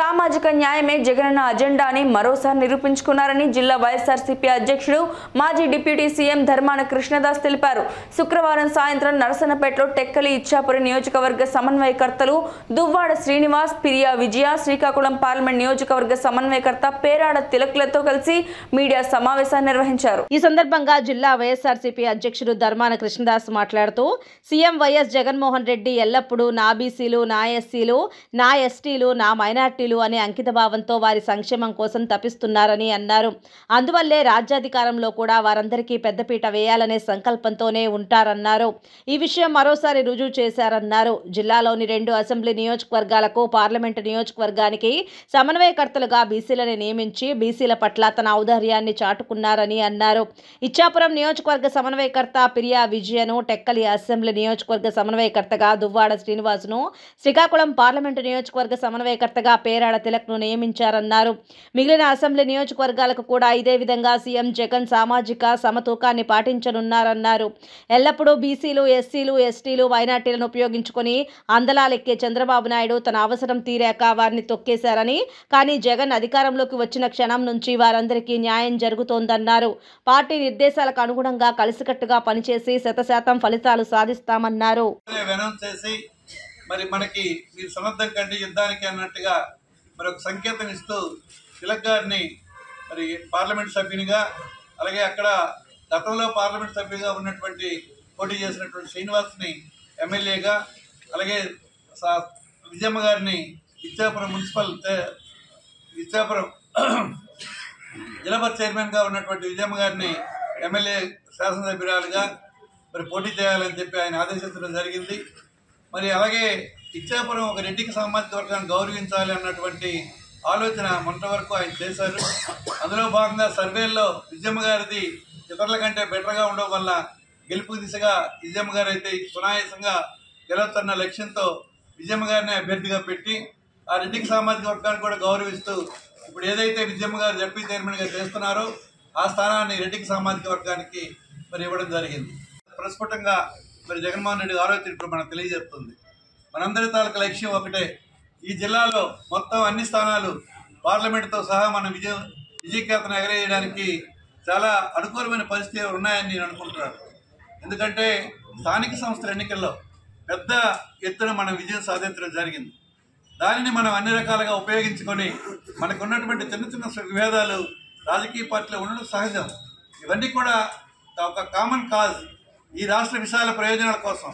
సామాజిక న్యాయమే జగనన్న అజెండా అని మరోసారి నిరూపించుకున్నారని జిల్లా వైఎస్ఆర్సీపీ అధ్యక్షుడు మాజీ డిప్యూటీ సీఎం ధర్మాన కృష్ణదాస్ తెలిపారు. శుక్రవారం సాయంత్రం నరసన్నపేటలో టెక్కలి ఇచ్చాపురం నియోజకవర్గ సమన్వయకర్తలు దువ్వాడ శ్రీనివాస్, పిరియా విజయ, శ్రీకాకుళం పార్లమెంట్ నియోజకవర్గ సమన్వయకర్త పేరాడ తిలక్లతో కలిసి మీడియా సమావేశాన్ని నిర్వహించారు. ఈ సందర్భంగా జిల్లా వైఎస్ఆర్సీపీ అధ్యక్షుడు ధర్మాన కృష్ణదాస్ మాట్లాడుతూ సీఎం వైఎస్ జగన్మోహన్ రెడ్డి ఎల్లప్పుడూ నా బీసీలు, నా ఎస్సీలు, నా ఎస్టీలు, నా మైనార్టీలు అనే అంకిత భావంతో వారి సంక్షేమం కోసం తపిస్తున్నారని అన్నారు. అందువల్లే రాజ్యాధికారంలో కూడా వారందరికీ పెద్దపీట వేయాలనే సంకల్పంతోనే ఉంటారన్నారు. ఈ విషయం మరోసారి రుజువు చేశారన్నారు. జిల్లాలోని 2 అసెంబ్లీ నియోజకవర్గాలకు, పార్లమెంటు నియోజకవర్గానికి సమన్వయకర్తలుగా బీసీలను నియమించి బీసీల పట్ల తన ఔదార్యాన్ని చాటుకున్నారని అన్నారు. ఇచ్చాపురం నియోజకవర్గ సమన్వయకర్త పిరియా విజయను, టెక్కలి అసెంబ్లీ నియోజకవర్గ సమన్వయకర్తగా దువ్వాడ శ్రీనివాసును, శ్రీకాకుళం పార్లమెంటు నియోజకవర్గ సమన్వయకర్తగా పేరాడ తిలక్ను నియమించారన్నారు. మిగిలిన అసెంబ్లీ నియోజకవర్గాలకు కూడా ఇదే విధంగా సీఎం జగన్ సామాజిక సమతూకాన్ని పాటించనున్నారన్నారు. ఎల్లప్పుడూ బీసీలు, ఎస్సీలు, ఎస్టీలు, మైనార్టీలను ఉపయోగించుకొని అందలాలెక్కే చంద్రబాబు నాయుడు తన అవసరం తీరాక వారిని తొక్కేశారని, కానీ జగన్ అధికారంలోకి వచ్చిన క్షణం నుంచి వారందరికీ న్యాయం జరుగుతోందన్నారు. పార్టీ నిర్దేశాలకు అనుగుణంగా కలిసికట్టుగా పనిచేసి 100% ఫలితాలు సాధిస్తామన్నారు. మరి మనకి మీరు సమర్థం కంటే యుద్ధానికి అన్నట్టుగా మరి ఒక సంకేతం ఇస్తూ తిలక్ గారిని మరి పార్లమెంట్ సభ్యునిగా, అలాగే అక్కడ గతంలో పార్లమెంట్ సభ్యుగా ఉన్నటువంటి పోటీ చేసినటువంటి శ్రీనివాస్ని ఎమ్మెల్యేగా, అలాగే విజయమ్మ గారిని ఇచ్చాపురం జిల్లా చైర్మన్గా ఉన్నటువంటి విజయమ్మ గారిని ఎమ్మెల్యే శాసనసభ్యురాలుగా మరి పోటీ చేయాలని చెప్పి ఆయన ఆదేశించడం జరిగింది. మరి అలాగే ఇచ్చాపురం ఒక రెడ్డికి సామాజిక వర్గాన్ని గౌరవించాలి అన్నటువంటి ఆలోచన మొన్నటి వరకు ఆయన చేశారు. అందులో భాగంగా సర్వేల్లో విజయమ్మ గారిది ఇతరుల కంటే బెటర్గా ఉండడం వల్ల గెలుపు దిశగా విజయమ్మ గారు అయితే సునాయాసంగా గెలుస్తున్న లక్ష్యంతో విజయమ్మ గారిని అభ్యర్థిగా పెట్టి ఆ రెడ్డికి సామాజిక వర్గాన్ని కూడా గౌరవిస్తూ ఇప్పుడు ఏదైతే విజయమ్మ గారు జడ్పీ చైర్మన్గా చేస్తున్నారో ఆ స్థానాన్ని రెడ్డికి సామాజిక వర్గానికి మరి ఇవ్వడం జరిగింది. ప్రస్ఫుటంగా మరి జగన్మోహన్ రెడ్డి ఆలోచన ఇప్పుడు మనకు తెలియజేస్తుంది. మనందరి తాలూకు లక్ష్యం ఒకటే, ఈ జిల్లాలో మొత్తం అన్ని స్థానాలు పార్లమెంటుతో సహా మనం విజయకేతను ఎగరేయడానికి చాలా అనుకూలమైన పరిస్థితులు ఉన్నాయని నేను అనుకుంటున్నాను. ఎందుకంటే స్థానిక సంస్థల ఎన్నికల్లో పెద్ద ఎత్తున మనం విజయం సాధించడం జరిగింది. దానిని మనం అన్ని రకాలుగా ఉపయోగించుకొని మనకున్నటువంటి చిన్న చిన్న విభేదాలు రాజకీయ పార్టీలో ఉండడం సహజం. ఇవన్నీ కూడా ఒక కామన్ కాజ్, ఈ రాష్ట్ర విశాల ప్రయోజనాల కోసం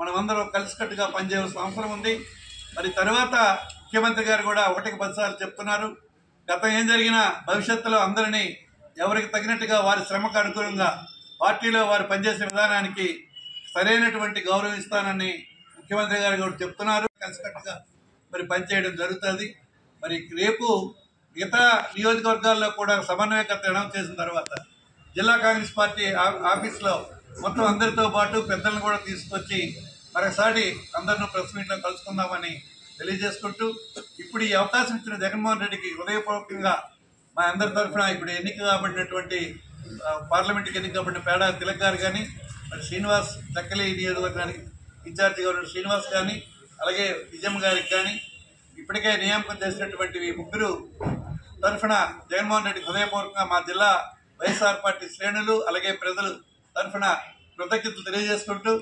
మనం అందరం కలిసికట్టుగా పనిచేయాల్సిన అవసరం ఉంది. మరి తర్వాత ముఖ్యమంత్రి గారు కూడా 1కి 10 సార్లు చెప్తున్నారు, గతం ఏం జరిగినా భవిష్యత్తులో అందరినీ ఎవరికి తగినట్టుగా వారి శ్రమకు అనుగుణంగా పార్టీలో వారు పనిచేసే విధానానికి సరైనటువంటి గౌరవం ఇస్తానని ముఖ్యమంత్రి గారు కూడా చెప్తున్నారు. కలిసికట్టుగా మరి పనిచేయడం జరుగుతుంది. మరి రేపు మిగతా నియోజకవర్గాల్లో కూడా సమన్వయకర్త అనౌన్స్ చేసిన తర్వాత జిల్లా కాంగ్రెస్ పార్టీ ఆఫీస్లో మొత్తం అందరితో పాటు పెద్దలను కూడా తీసుకొచ్చి మరొకసారి అందరినీ ప్రెస్ మీట్లో కలుసుకుందామని తెలియజేసుకుంటూ ఇప్పుడు ఈ అవకాశం ఇచ్చిన జగన్మోహన్ రెడ్డికి హృదయపూర్వకంగా మా అందరి తరఫున ఇప్పుడు ఎన్నిక కాబడినటువంటి పార్లమెంట్కి ఎన్నిక కాబడిన పేడా తిలక్ గారు కానీ, మరి శ్రీనివాస్ టెక్కలి నియోజకవర్గానికి ఇన్ఛార్జిగా ఉన్న శ్రీనివాస్ కానీ, అలాగే విజయమ్మ గారికి కానీ ఇప్పటికే నియామకం చేసినటువంటి ముగ్గురు తరఫున జగన్మోహన్ రెడ్డికి హృదయపూర్వకంగా మా జిల్లా వైఎస్ఆర్ పార్టీ శ్రేణులు అలాగే ప్రజలు తరఫున కృతజ్ఞతలు తెలియజేసుకుంటూ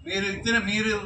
మీరు